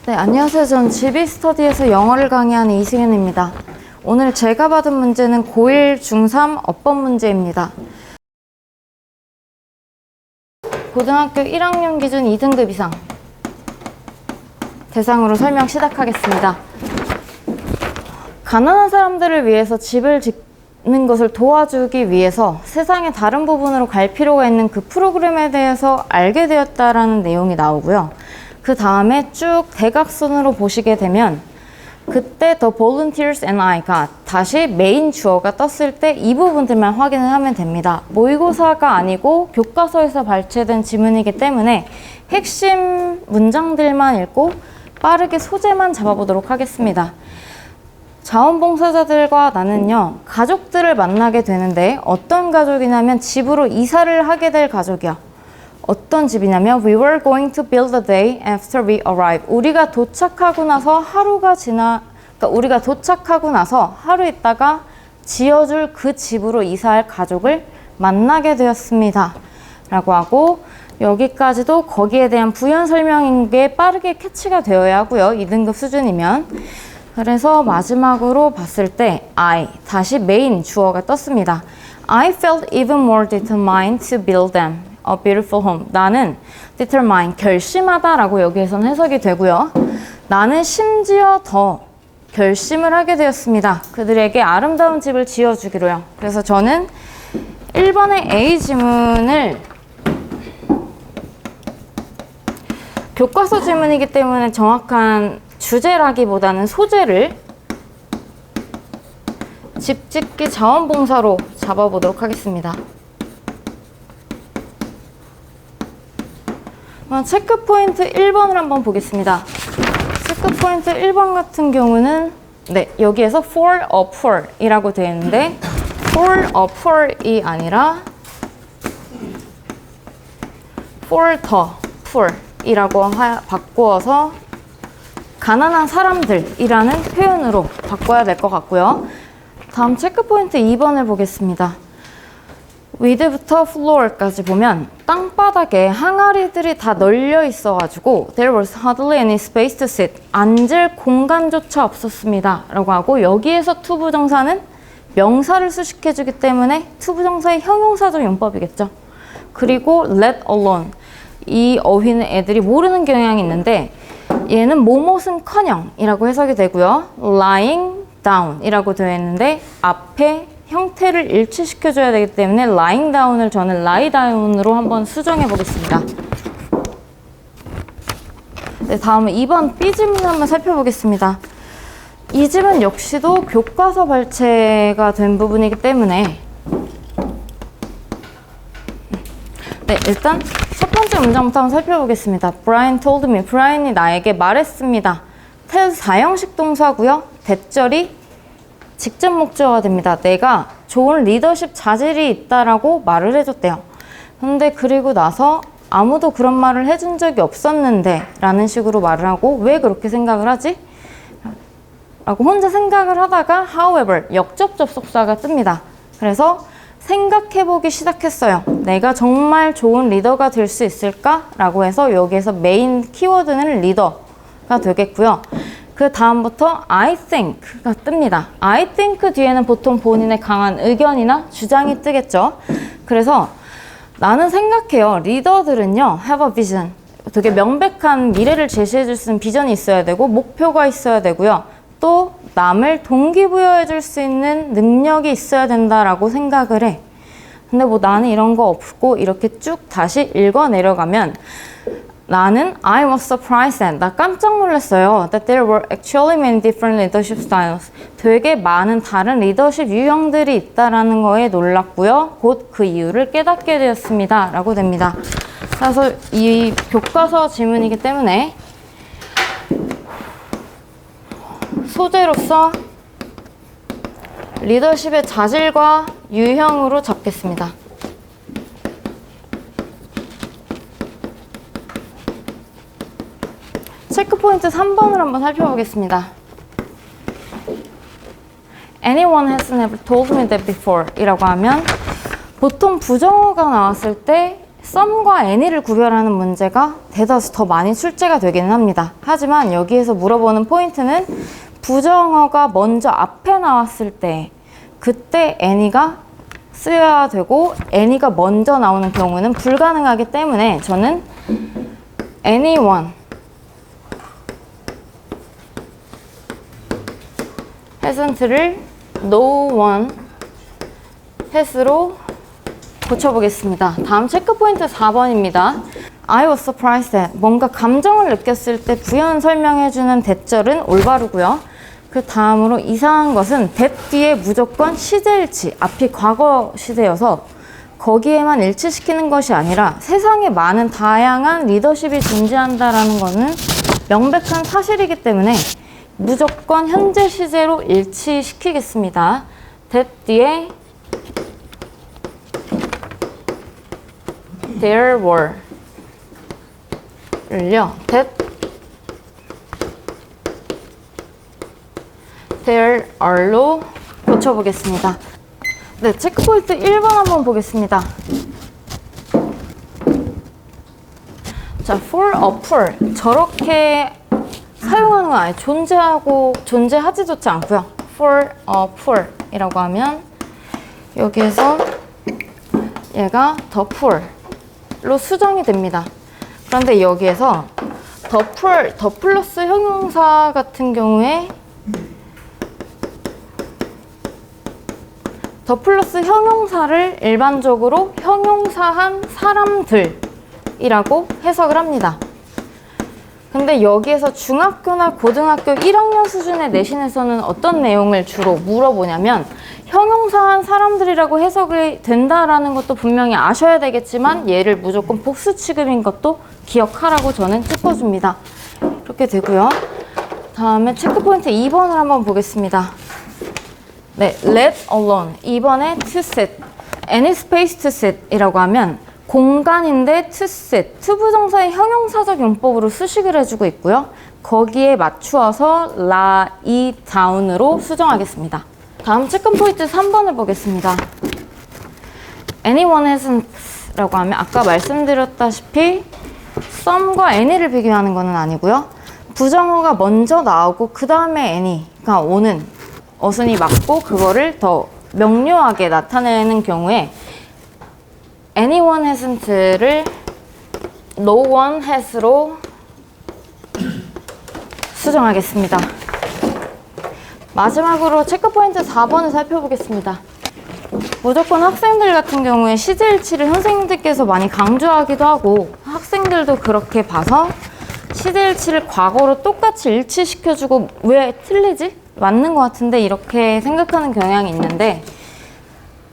네, 안녕하세요. 전 GB스터디에서 영어를 강의하는 이승현입니다. 오늘 제가 받은 문제는 고1, 중3 어법 문제입니다. 고등학교 1학년 기준 2등급 이상 대상으로 설명 시작하겠습니다. 가난한 사람들을 위해서 집을 짓는 것을 도와주기 위해서 세상의 다른 부분으로 갈 필요가 있는 그 프로그램에 대해서 알게 되었다라는 내용이 나오고요. 그 다음에 쭉 대각선으로 보시게 되면 그때 The volunteers and I가 다시 메인 주어가 떴을 때 이 부분들만 확인을 하면 됩니다. 모의고사가 아니고 교과서에서 발췌된 지문이기 때문에 핵심 문장들만 읽고 빠르게 소재만 잡아보도록 하겠습니다. 자원봉사자들과 나는요, 가족들을 만나게 되는데 어떤 가족이냐면 집으로 이사를 하게 될 가족이야. 어떤 집이냐면 We were going to build a day after we arrived. 우리가 도착하고 나서 우리가 도착하고 나서 하루 있다가 지어줄 그 집으로 이사할 가족을 만나게 되었습니다. 라고 하고 여기까지도 거기에 대한 부연 설명인 게 빠르게 캐치가 되어야 하고요. 2등급 수준이면. 그래서 마지막으로 봤을 때 I, 다시 메인 주어가 떴습니다. I felt even more determined to build them a beautiful home. 나는 determine, 결심하다 라고 여기에서는 해석이 되고요. 나는 심지어 더 결심을 하게 되었습니다. 그들에게 아름다운 집을 지어주기로요. 그래서 저는 1번의 A 지문을 교과서 지문이기 때문에 정확한 주제라기보다는 소재를 집 짓기 자원봉사로 잡아보도록 하겠습니다. 체크 포인트 1번을 한번 보겠습니다. 체크 포인트 1번 같은 경우는 여기에서 for a poor 이라고 되어 있는데 for a poor이 아니라 for the poor 이라고 바꾸어서 가난한 사람들이라는 표현으로 바꿔야 될 것 같고요. 다음 체크 포인트 2번을 보겠습니다. with부터 floor까지 보면 땅바닥에 항아리들이 다 널려 있어가지고 there was hardly any space to sit. 앉을 공간조차 없었습니다. 라고 하고 여기에서 투부정사는 명사를 수식해주기 때문에 투부정사의 형용사적 용법이겠죠. 그리고 let alone. 이 어휘는 애들이 모르는 경향이 있는데 얘는 뭐뭇은커녕 이라고 해석이 되고요. lying down 이라고 되어 있는데 앞에 형태를 일치시켜줘야 되기 때문에 lying down을 저는 lie down으로 한번 수정해 보겠습니다. 네, 다음은 2번 B 지문을 한번 살펴보겠습니다. 이 집은 역시도 교과서 발췌가 된 부분이기 때문에 일단 첫 번째 문장부터 한번 살펴보겠습니다. Brian told me. 브라이언이 나에게 말했습니다. tell 사형식 동사고요. 대절이 직접 목적어가 됩니다. 내가 좋은 리더십 자질이 있다라고 말을 해줬대요. 근데 그리고 나서 아무도 그런 말을 해준 적이 없었는데 라는 식으로 말을 하고 왜 그렇게 생각을 하지? 라고 혼자 생각을 하다가 however, 역접 접속사가 뜹니다. 그래서 생각해보기 시작했어요. 내가 정말 좋은 리더가 될 수 있을까? 라고 해서 여기에서 메인 키워드는 리더가 되겠고요. 그 다음부터 I think가 뜹니다. I think 뒤에는 보통 본인의 강한 의견이나 주장이 뜨겠죠. 그래서 나는 생각해요. 리더들은요, have a vision. 되게 명백한 미래를 제시해 줄 수 있는 비전이 있어야 되고 목표가 있어야 되고요. 또 남을 동기부여해 줄 수 있는 능력이 있어야 된다라고 생각을 해. 근데 나는 이런 거 없고 이렇게 쭉 다시 읽어 내려가면 나는 I was surprised and 나 깜짝 놀랐어요. That there were actually many different leadership styles. 되게 많은 다른 리더십 유형들이 있다라는 거에 놀랐고요. 곧 그 이유를 깨닫게 되었습니다. 라고 됩니다. 그래서 이 교과서 지문이기 때문에 소재로서 리더십의 자질과 유형으로 잡겠습니다. 체크포인트 3번을 한번 살펴보겠습니다. Anyone has never told me that before 이라고 하면 보통 부정어가 나왔을 때 some과 any를 구별하는 문제가 대다수 더 많이 출제가 되기는 합니다. 하지만 여기에서 물어보는 포인트는 부정어가 먼저 앞에 나왔을 때 그때 any가 쓰여야 되고 any가 먼저 나오는 경우는 불가능하기 때문에 저는 anyone hasn't를 no one has로 고쳐보겠습니다. 다음 체크 포인트 4번입니다. I was surprised that 뭔가 감정을 느꼈을 때 부연 설명해주는 대절은 올바르고요. 그 다음으로 이상한 것은 that 뒤에 무조건 시제일치, 앞이 과거 시제여서 거기에만 일치시키는 것이 아니라 세상에 많은 다양한 리더십이 존재한다라는 것은 명백한 사실이기 때문에 무조건 현재 시제로 일치시키겠습니다. that 뒤에 there were 를요. that there are로 고쳐보겠습니다. 네, 체크포인트 1번 한번 보겠습니다. 자, for a poor 저렇게 사용하는 건 아예 존재하지조차 않고요. for a poor 이라고 하면 여기에서 얘가 the poor로 수정이 됩니다. 그런데 여기에서 the poor, 더 플러스 형용사 같은 경우에 더 플러스 형용사를 일반적으로 형용사한 사람들이라고 해석을 합니다. 근데 여기에서 중학교나 고등학교 1학년 수준의 내신에서는 어떤 내용을 주로 물어보냐면 형용사한 사람들이라고 해석이 된다라는 것도 분명히 아셔야 되겠지만 얘를 무조건 복수 취급인 것도 기억하라고 저는 짚어줍니다. 이렇게 되고요. 다음에 체크포인트 2번을 한번 보겠습니다. 네, let alone. 2번에 to sit. any space to sit 이라고 하면 공간인데 to sit. 투부정사의 형용사적 용법으로 수식을 해주고 있고요. 거기에 맞추어서 lie down으로 수정하겠습니다. 다음 체크 포인트 3번을 보겠습니다. anyone hasn't 라고 하면 아까 말씀드렸다시피 some과 any를 비교하는 것은 아니고요. 부정어가 먼저 나오고 그 다음에 any가 오는 어순이 맞고 그거를 더 명료하게 나타내는 경우에 anyone hasn't를 no one has로 수정하겠습니다. 마지막으로 체크포인트 4번을 살펴보겠습니다. 무조건 학생들 같은 경우에 시제일치를 선생님들께서 많이 강조하기도 하고 학생들도 그렇게 봐서 시제일치를 과거로 똑같이 일치시켜주고 왜 틀리지? 맞는 것 같은데 이렇게 생각하는 경향이 있는데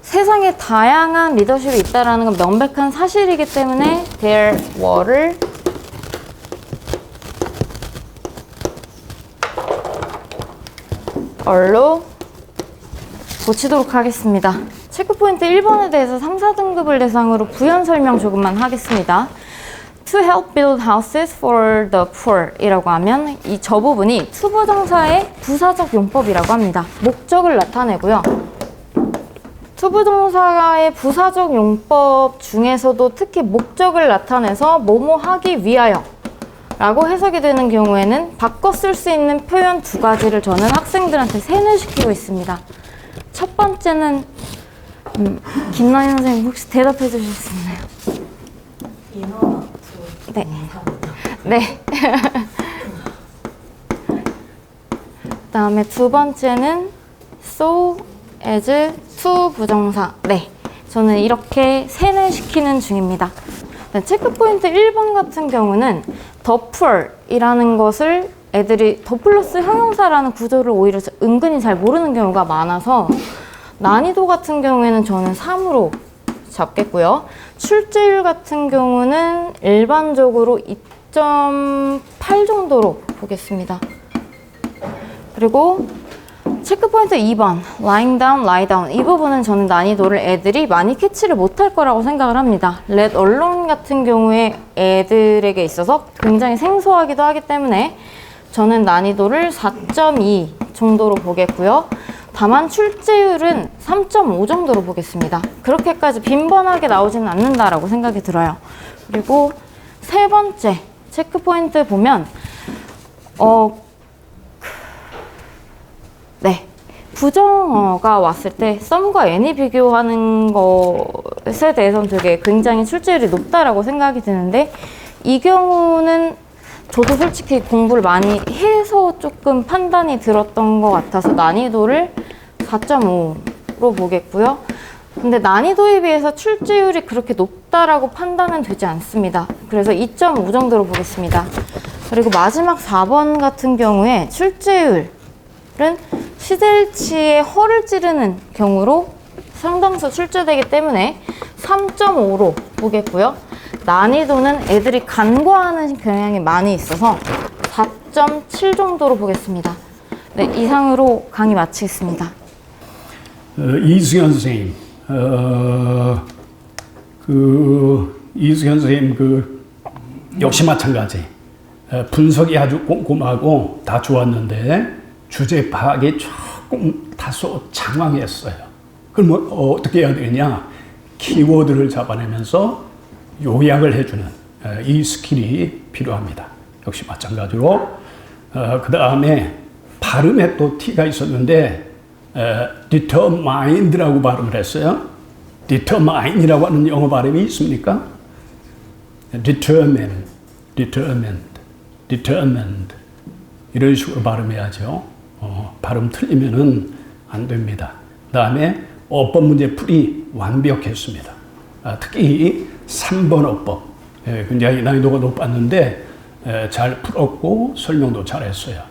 세상에 다양한 리더십이 있다는 건 명백한 사실이기 때문에 there were를 얼로 고치도록 하겠습니다. 체크포인트 1번에 대해서 3, 4등급을 대상으로 부연 설명 조금만 하겠습니다. To help build houses for the poor 이라고 하면 저 부분이 투부정사의 부사적 용법이라고 합니다. 목적을 나타내고요. 투부정사의 부사적 용법 중에서도 특히 목적을 나타내서 뭐뭐 하기 위하여 라고 해석이 되는 경우에는 바꿔 쓸 수 있는 표현 2가지를 저는 학생들한테 세뇌시키고 있습니다. 첫 번째는 김나희 선생님 혹시 대답해 주실 수 있나요? 네. 네. 그다음에 두 번째는 so, as, to 부정사. 네. 저는 이렇게 세뇌시키는 중입니다. 네, 체크포인트 1번 같은 경우는 the poor이라는 것을 애들이 더 플러스 형용사라는 구조를 오히려 은근히 잘 모르는 경우가 많아서 난이도 같은 경우에는 저는 3으로 잡겠고요. 출제율 같은 경우는 일반적으로 2.8 정도로 보겠습니다. 그리고 체크포인트 2번 lying down, lie down 이 부분은 저는 난이도를 애들이 많이 캐치를 못할 거라고 생각을 합니다. let alone 같은 경우에 애들에게 있어서 굉장히 생소하기도 하기 때문에 저는 난이도를 4.2 정도로 보겠고요. 다만 출제율은 3.5 정도로 보겠습니다. 그렇게까지 빈번하게 나오지는 않는다라고 생각이 들어요. 그리고 세 번째 체크 포인트 보면 부정어가 왔을 때 some과 any 비교하는 것에 대해서는 되게 굉장히 출제율이 높다라고 생각이 드는데, 이 경우는 저도 솔직히 공부를 많이 해서 조금 판단이 들었던 것 같아서 난이도를 4.5로 보겠고요. 근데 난이도에 비해서 출제율이 그렇게 높다라고 판단은 되지 않습니다. 그래서 2.5 정도로 보겠습니다. 그리고 마지막 4번 같은 경우에 출제율은 시델치의 허를 찌르는 경우로 상당수 출제되기 때문에 3.5로 보겠고요. 난이도는 애들이 간과하는 경향이 많이 있어서 4.7 정도로 보겠습니다. 네, 이상으로 강의 마치겠습니다. 이승현 선생님, 이승현 선생님 역시 마찬가지. 분석이 아주 꼼꼼하고 다 좋았는데 주제 파악이 조금 다소 장황했어요. 그럼 어떻게 해야 되냐? 키워드를 잡아내면서 요약을 해주는 이 스킬이 필요합니다. 역시 마찬가지로 그 다음에 발음에 또 T가 있었는데 determined라고 발음을 했어요. determine이라고 하는 영어 발음이 있습니까? determined 이런 식으로 발음해야죠. 발음 틀리면은 안 됩니다. 그 다음에 어법 문제 풀이 완벽했습니다. 특히 3번 어법 굉장히 난이도가 높았는데 잘 풀었고 설명도 잘했어요.